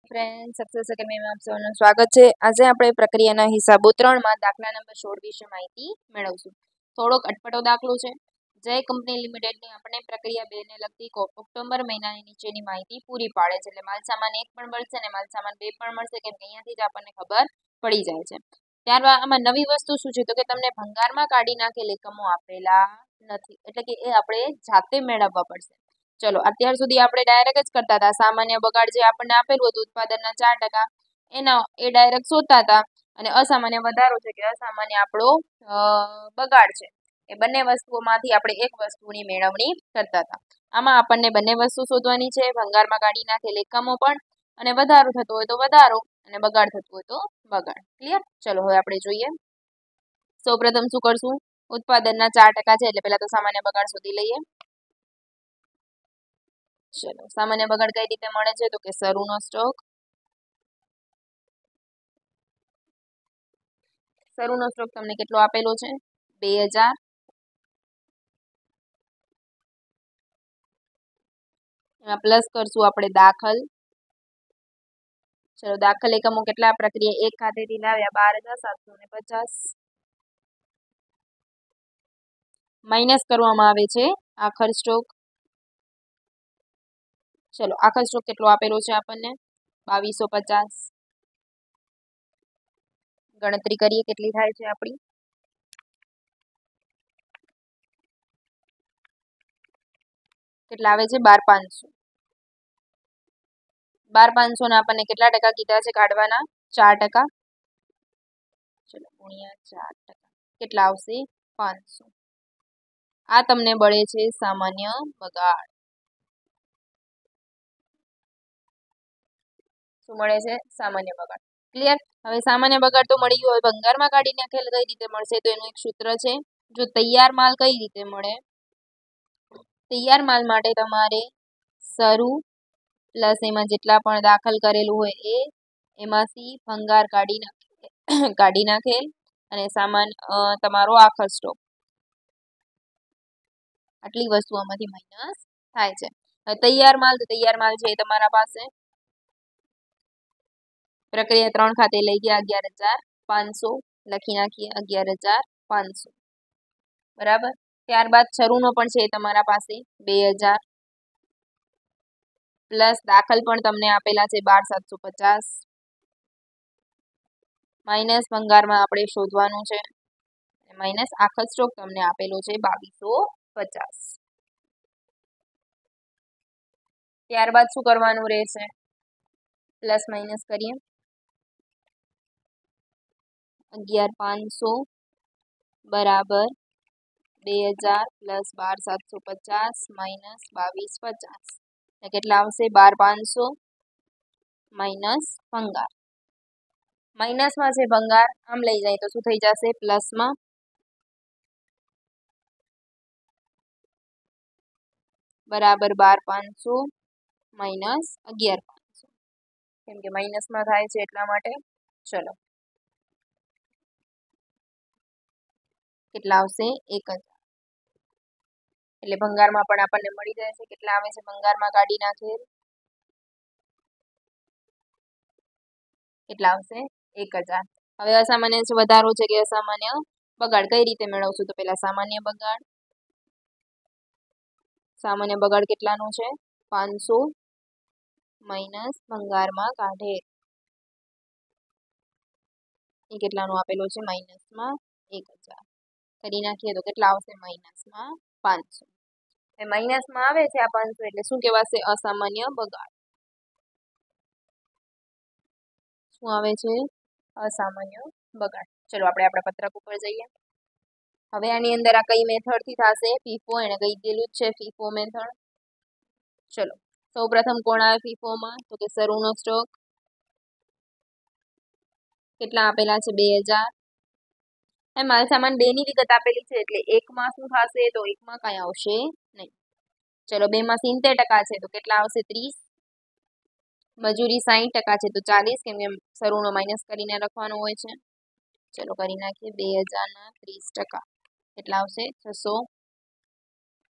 Friend success એકેડમીમાં આપ સૌનું સ્વાગત છે। આજે આપણે પ્રક્રિયાના હિસાબો 3 માં દાખલા નંબર 16 વિશે માહિતી મેળવશું। થોડોક અટપટો દાખલો છે। જય કંપની લિમિટેડની આપણે પ્રક્રિયા 2 ને લગતી ઓક્ટોબર મહિનાની નીચેની માહિતી પૂરી પાડે છે। એટલે માલસામાન 1 પણ મળશે અને માલસામાન 2 પણ મળશે, કેમ કે અહીંયાથી જ આપણને ખબર પડી જાય છે। ત્યારબાદ આમાં નવી વસ્તુ શું છે, તો કે તમને ભંગારમાં કાઢી નાખેલ એકમો આપેલા નથી, એટલે કે એ આપણે જાતે મેળવવા પડશે। ચલો, અત્યાર સુધી આપણે ડાયરેક્ટ જ કરતા હતા। સામાન્ય બગાડ જે આપણને આપેલું હતું ઉત્પાદનના 4%, એના એ ડાયરેક્ટ શોધતા હતા, અને અસામાન્ય વધારો છે કે અસામાન્ય આપણો બગાડ છે, એ બંને વસ્તુઓમાંથી આપણે એક વસ્તુની મેળવણી કરતા હતા। આમાં આપણને બંને વસ્તુ શોધવાની છે, ભંગારમાં કાઢી નાખેલ એકમો પણ, અને વધારો થતો હોય તો વધારો, અને બગાડ થતો હોય તો બગાડ। ક્લિયર? ચલો હવે આપણે જોઈએ। સૌપ્રથમ શું કરશું, ઉત્પાદનના 4% છે એટલે પહેલા તો સામાન્ય બગાડ શોધી લઈએ। ચલો, સામાન્ય બગાડ કઈ રીતે મળે છે, તો કે શરૂનો સ્ટોક। શરૂનો સ્ટોક તમને કેટલો આપેલો છે, 2000। એમાં પ્લસ કરશું આપણે દાખલ। ચલો, દાખલ એકમો કેટલા, પ્રક્રિયા 1 ખાતેથી લાવ્યા 12750। માઇનસ કરવામાં આવે છે આખર સ્ટોક। ચલો, આખર સ્ટોક કેટલો આપેલો છે આપણને, 2250। ગણતરી કરીએ કેટલી થાય છે આપણી, કેટલા આવે છે, 12500। 12500 ના આપણને કેટલા ટકા કીધા છે કાઢવાના, 4%। ચલો, ગુણ્યા 4%, કેટલા આવશે, 500। આ તમને મળે છે સામાન્ય બગાડ। શું મળે છે, સામાન્ય બગાડ। ક્લિયર? હવે સામાન્ય બગાડ તો મળી ગયો, હવે ભંગારમાં કાઢી નાખેલ કઈ રીતે મળશે, તો એનું એક સૂત્ર છે। જો તૈયાર માલ કઈ રીતે મળે, તૈયાર માલ માટે તમારે શરૂ પ્લસ એમાં જેટલા પણ દાખલ કરેલું હોય એ, એમાંથી ભંગાર કાઢી નાખેલ અને સામાન તમારો આખર સ્ટોક, આટલી વસ્તુઓમાંથી માઇનસ થાય છે। હવે તૈયાર માલ, તો તૈયાર માલ છે એ તમારા પાસે પ્રક્રિયા 3 ખાતે લઈ ગયા 11500, લખી નાખીએ 11500, બરાબર। ત્યારબાદ શરૂનો પણ છે એ તમારા પાસે 2000, પ્લસ દાખલ પણ તમને આપેલા છે 12750, માઇનસ ભંગારમાં આપણે શોધવાનું છે, માઇનસ આખર સ્ટોક તમને આપેલો છે 2250। ત્યારબાદ શું કરવાનું રહેશે, પ્લસ માઇનસ કરીએ, 11500 બરાબર 2000 પ્લસ 12750 માઇનસ 2250, કેટલા આવશે, 12500 માઇનસ ભંગાર। માઇનસમાં છે ભંગાર, આમ લઈ જાય તો શું થઈ જશે, પ્લસમાં, બરાબર 12500 માઇનસ 11500, કેમ કે માઇનસમાં થાય છે એટલા માટે। ચલો, કેટલા આવશે, 1000। એટલે ભંગારમાં પણ આપણને મળી જાય છે, કેટલા આવે છે ભંગારમાં કાઢી નાખેલ, કેટલા આવશે, 1000। હવે અસામાન્ય વધારો છે કે અસામાન્ય બગાડ કઈ રીતે મેળવશું, તો પેલા સામાન્ય બગાડ, સામાન્ય બગાડ કેટલાનો છે, 500 માઇનસ ભંગારમાં કાઢેલ, એ કેટલાનું આપેલું છે, માઇનસમાં 1000, કરી નાખીએ તો કેટલા આવશે, માઇનસમાં 500। માઇનસમાં આવે છે આ 500 એટલે શું કહેવાશે, અસામાન્ય બગાડ। શું આવે છે, અસામાન્ય બગાડ। ચલો, આપણે આપણા પત્રક ઉપર જઈએ। હવે આની અંદર આ કઈ મેથડથી થશે, ફીફો, એને કહી દીધેલું જ છે ફીફો મેથડ। ચલો, સૌપ્રથમ કોણ આવે ફીફોમાં, તો કે શરૂનો સ્ટોક, કેટલા આપેલા છે, 2000। માલ સામાન 2 ની વિગત આપેલી છે એટલે 1 માં શું થશે, તો 1 માં કઈ આવશે નહીં। ચલો, 2 માં 70% છે તો કેટલા આવશે, 30। મજૂરી 60% છે તો 40, કેમ કે શરૂનો માઇનસ કરીને લખવાનું હોય છે। ચલો, કરી નાખીએ, 2000 ના 30%, કેટલા આવશે, 600,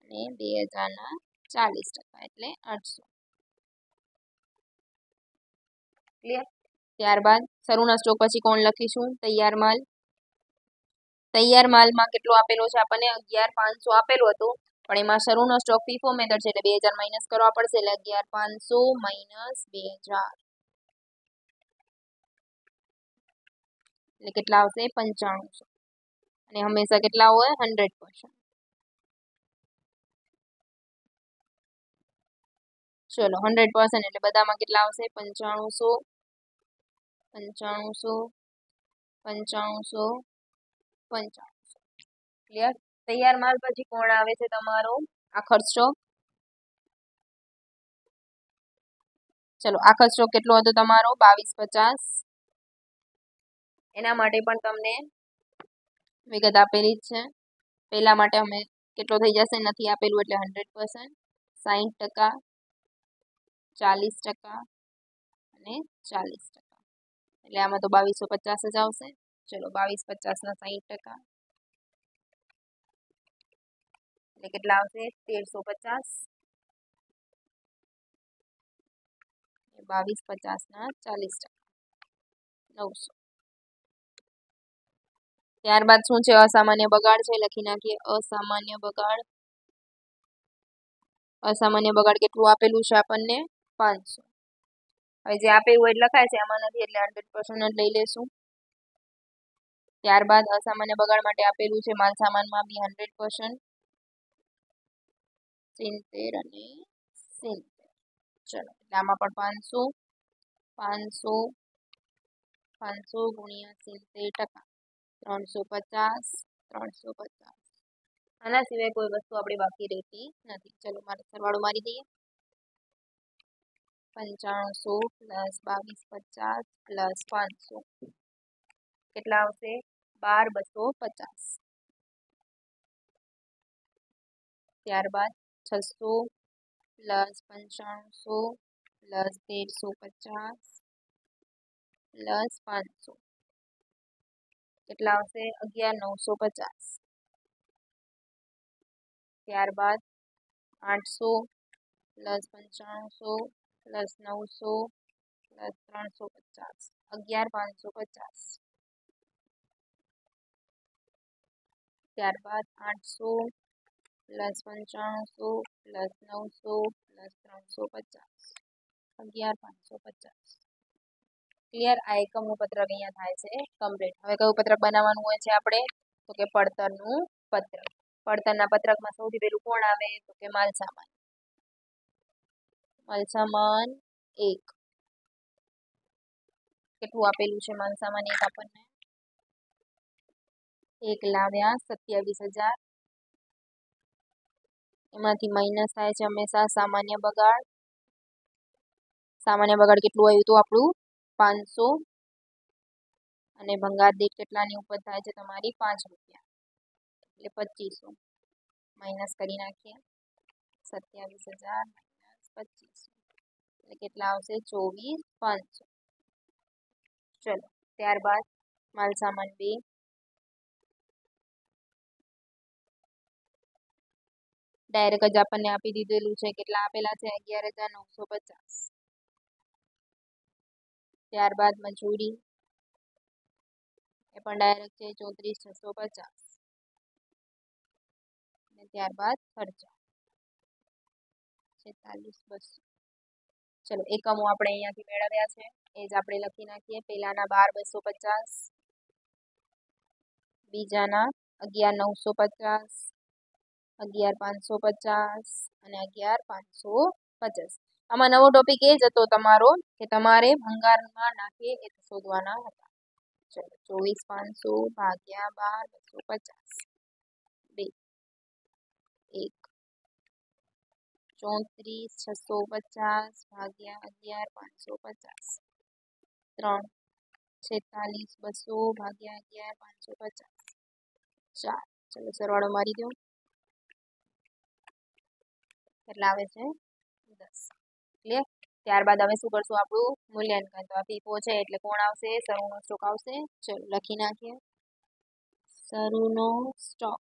અને 2000 ના 40% એટલે 800। ક્લિયર. ત્યારબાદ શરૂના સ્ટોક પછી કોણ લખીશું? તૈયાર માલ. તૈયાર માલમાં કેટલો આપેલો છે આપણને? 11,500 આપેલું હતું, પણ એમાં શરૂનો સ્ટોક ફીફો મેથડ છે એટલે 2000 માઇનસ કરવા પડશે, એટલે 11,500 માઇનસ 2000 એટલે કેટલા આવશે? 9500. અને હંમેશા કેટલા હોય? 100%. ચલો 100% એટલે બધામાં કેટલા આવશે? 9500 9500 9500 9500. ક્લિયર. તૈયાર માલ પછી કોણ આવે છે તમારો? આખર સ્ટોક. ચલો આખર સ્ટોક કેટલો હતો તમારો? 2250. એના માટે પણ તમને વિગત આપેલી જ છે. પહેલા માટે અમે કેટલો થઈ જશે? નથી આપેલું એટલે 100%, 60%, 40% અને 40%. એટલે આમાં તો 2250 જ આવશે. ચલો 2250 ના 60%. એટલે કેટલા આવશે? 1350. 2250 ના 40%, 900. ત્યારબાદ શું છે? અસામાન્ય બગાડ છે, લખી નાખીએ. અસામાન્ય બગાડ. અસામાન્ય બગાડ કેટલું આપેલું છે આપણને? 500. હવે જે આપેલું હોય લખાય છે, આમાં નથી એટલે 100% જ લઈ લેશું. ત્યારબાદ અસામાન્ય બગાડ માટે આપેલું છે માલ સામાનમાં બી 100%, 70 અને 70. ચલો એટલે આમાં પણ 500 500 500 ગુણ્યા 70%, 350 350. આના સિવાય કોઈ વસ્તુ આપણે બાકી રહેતી નથી. ચલો મારે સરવાળો મારી દઈએ. 9500 પ્લસ 2250 પ્લસ 500 કેટલા આવશે? 12250. ત્યારબાદ 600 પ્લસ 9500 પ્લસ 1350 પ્લસ 500 કેટલા આવશે? 11950. ત્યારબાદ 800 પ્લસ 9500 પ્લસ 900 પ્લસ 350 11550. ત્યારબાદ 800 પ્લસ 9500 પ્લસ 900 પ્લસ 350 11550. ક્લિયર. આ એકમનું પત્રક અહીંયા થાય છે કમ્પ્લીટ. હવે કયું પત્રક બનાવવાનું હોય છે આપણે? તો કે પડતરનું પત્રક. પડતરના પત્રકમાં સૌથી પહેલું કોણ આવે? તો કે માલ સામાન. માલ સામાન 1 કેટલું આપેલું છે? માલ સામાન 1 આપણને 1 લાવ્યા 27000. એમાંથી માઇનસ થાય છે હંમેશા સામાન્ય બગાડ. સામાન્ય બગાડ કેટલું આવ્યું હતું આપણું? 500. અને ભંગાર દીઠ કેટલાની ઉપર થાય છે તમારી? 5 રૂપિયા, એટલે 2500. માઇનસ કરી નાખીએ. 27000 માઇનસ 2500 એટલે કેટલા આવશે? 24500. ચલો ત્યારબાદ માલ સામાન 2 ડાયરેક્ટ જ આપણને આપી દીધેલું છે. કેટલા આપેલા છે? 11950. ત્યારબાદ મજૂરી એ પણ ડાયરેક્ટ છે 34650. અને ત્યારબાદ ખર્ચા 46200. ચલો એકમો આપણે અહીંયાથી મેળવ્યા છે એ જ આપણે લખી નાખીએ. પહેલાના 12250, બીજાના 11950, 11550 અને 11550. આમાં નવો ટોપિક એ જ હતો તમારો કે તમારે ભંગારમાં નાખીએ એ શોધવાના હતા. ચલો 24500 ભાગ્યા 12250 2 1 34650 ભાગ્યા 11550 3 46200 ભાગ્યા 11550 4. ચલો સરવાળો મારી દો. કેટલા આવે છે? 10. ક્લિયર. ત્યારબાદ હવે શું કરશું? આપણું મૂલ્યાંકન. તો આ ફીફો છે એટલે કોણ આવશે? શરૂનો સ્ટોક આવશે. ચલો લખી નાખીએ. શરૂનો સ્ટોક.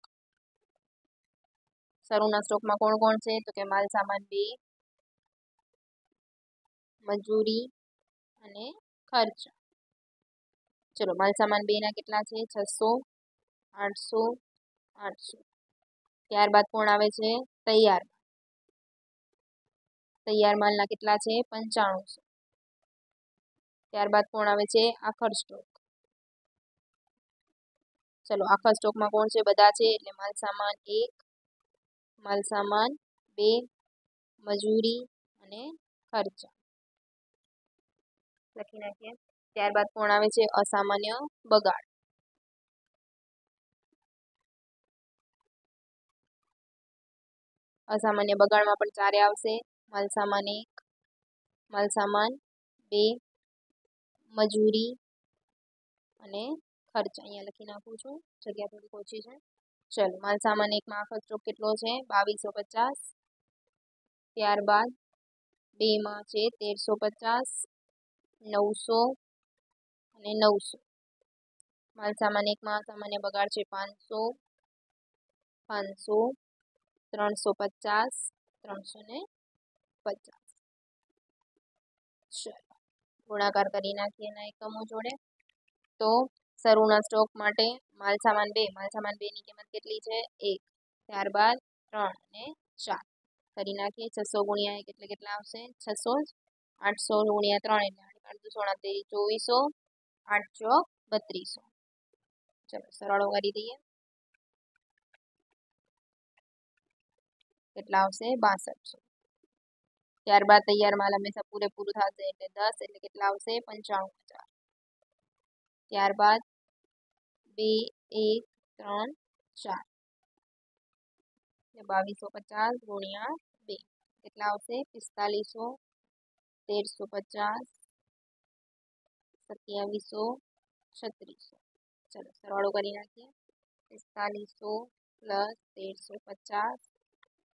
શરૂના સ્ટોકમાં કોણ કોણ છે? તો કે માલ સામાન 2, મજૂરી અને ખર્ચા. ચલો માલસામાન 2 ના કેટલા છે? 600, 800, 800. ત્યારબાદ કોણ આવે છે? તૈયાર. તૈયાર માલના કેટલા છે? 9500. ત્યારબાદ કોણ આવે છે? આખર સ્ટોક. ચલો આખા સ્ટોકમાં કોણ છે? બધા છે એટલે માલસામાન 1, માલસામાન 2, મજૂરી અને ખર્ચા લખી નાખીએ. ત્યારબાદ કોણ આવે છે? અસામાન્ય બગાડ. અસામાન્ય બગાડમાં પણ 4 આવશે. માલસામાન 1, માલસામાન 2, મજૂરી અને ખર્ચ. અહીંયા લખી નાખું છું, જગ્યા થોડી ઓછી છે. ચલો માલસામાન 1 માં આખો સ્ટોક કેટલો છે? 2250. ત્યારબાદ 2 માં છે 1350, 900 અને 900. માલસામાન 1 માં સામાન્ય બગાડ છે 500, 500, 350, 350. ચલો ગુણાકાર કરી નાખીએ એના એકમો જોડે. તો શરૂના સ્ટોક માટે માલસામાન 2, માલસામાન 2 ની કિંમત કેટલી છે? 1. ત્યારબાદ 3 અને 4 કરી નાખીએ. 600 ગુણ્યા 1 એટલે કેટલા આવશે? 600 જ. 800 ગુણ્યા 3 એટલે 2400, 8 ચોક 3200. ચલો સરળો કરી દઈએ. કેટલા આવશે? 6200. ત્યારબાદ તૈયાર માલ હંમેશા પૂરેપૂરું થશે એટલે 10 એટલે કેટલા આવશે? 95000. ત્યારબાદ 2, 1, 3, 4 2250 ગુણ્યા 2 કેટલા આવશે? 4500, 1350, 2700, 3600. ચલો સરવાળો કરી નાખીએ. 4500 પ્લસ 1350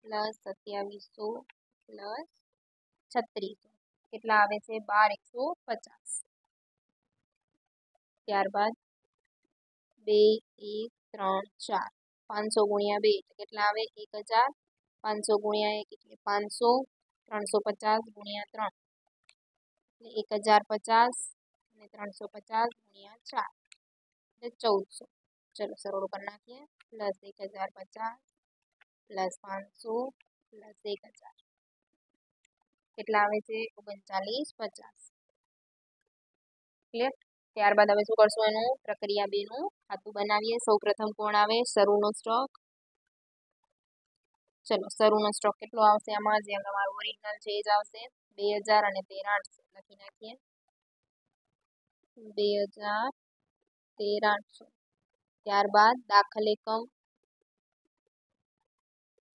પ્લસ 2700 પ્લસ 3600 કેટલા આવે છે? 12150. ત્યારબાદ 2, 1, 3, 4 500 ગુણ્યા 2 એટલે કેટલા આવે? 1000. 500 ગુણ્યા 1 એટલે 500. 350 ગુણ્યા 3 એટલે 1050 અને 350 ગુણ્યા 4 એટલે 1400. ચલો સરળ કરી નાખીએ. પ્લસ 1050 પ્લસ 500 પ્લસ 1000 કેટલા આવે છે? 3950. ક્લિયર? ત્યારબાદ હવે શું કરશું? એનું પ્રક્રિયા 2 નું ખાતું બનાવીએ. સૌ પ્રથમ કોણ આવે? શરૂનો સ્ટોક. ચલો શરૂનો સ્ટોક કેટલો આવશે? આમાં જે તમારું ઓરિજિનલ છે એ જ આવશે 2000 અને 13800 લખી નાખીએ. 2000, 13800. ત્યારબાદ દાખલ એકમ.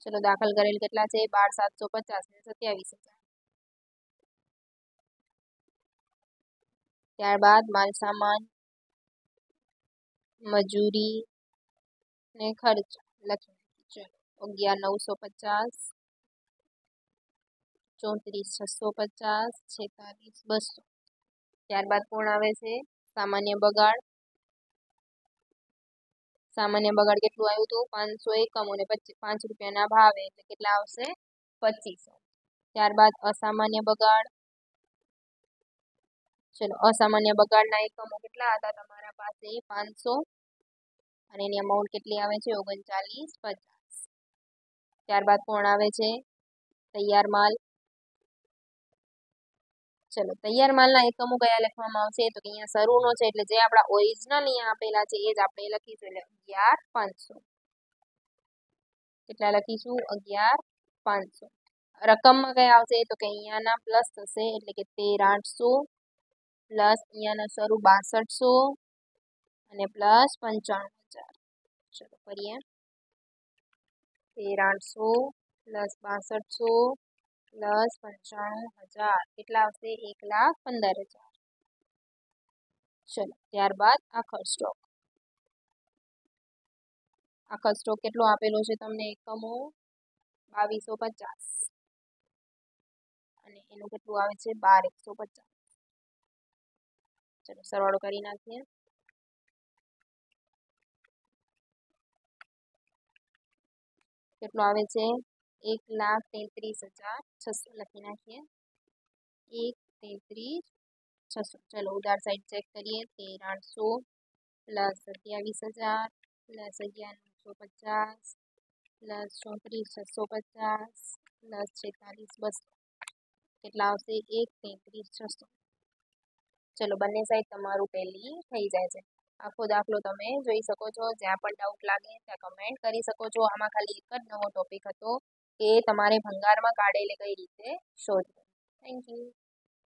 ચલો દાખલ કરેલ કેટલા છે? 12750 ને 27000. ત્યારબાદ માલસામાન, મજૂરી ને ખર્ચ લખી નાખીએ. ચલો 11950, 34650, 46200. ત્યારબાદ કોણ આવે છે? સામાન્ય બગાડ. સામાન્ય બગાડ કેટલું આવ્યું હતું? 500 એકમો ને 5 રૂપિયાના ભાવે એટલે કેટલા આવશે? 2500. ત્યારબાદ અસામાન્ય બગાડ. ચલો અસામાન્ય બગાડના એકમો કેટલા હતા તમારા પાસે? 500 અને એની અમાઉન્ટ કેટલી આવે છે? 3950. ત્યારબાદ કોણ આવે છે? તૈયાર માલ. ચલો તૈયાર માલના એકમો કયા લખવામાં આવશે? તો અહીંયા શરૂનો છે એટલે જે આપણા ઓરિજિનલ અહીંયા આપેલા છે એ જ આપણે લખીશું એટલે 11500. કેટલા લખીશું? 11500. રકમમાં કયા આવશે? તો કે અહીંયાના પ્લસ થશે એટલે કે 13800 પ્લસ અહીંયાના શરૂ 6200 અને પ્લસ 95000. ચલો કરીએ. 13800 પ્લસ 6200 પ્લસ 95000 કેટલા આવશે? 1,15,000. ચલો ત્યારબાદ આખર સ્ટોક. આખર સ્ટોક કેટલો આપેલો છે તમને? એકમો 2250 અને એનું કેટલું આવે છે? 12150. ચલો સરવાળો કરી નાખીએ. કેટલો આવે છે? 1,33,600 લખી નાખીએ. 1,33,600. 600. चलो उधार साइड चेक करिए. 13,800 प्लस 27,000 प्लस 11,950 प्लस 34,650 प्लस 46,200 કેટલા આવશે? 1,33,600. ચલો બંને સાઈડ તમારું ટેલી થઈ જાય છે. આખો દાખલો તમે જોઈ શકો છો. જ્યાં પણ ડાઉટ લાગે ત્યાં કમેન્ટ કરી શકો છો. આમાં ખાલી એક જ નવો ટોપિક હતો કે તમારે ભંગારમાં કાઢેલે કઈ રીતે શોધવું. Thank you.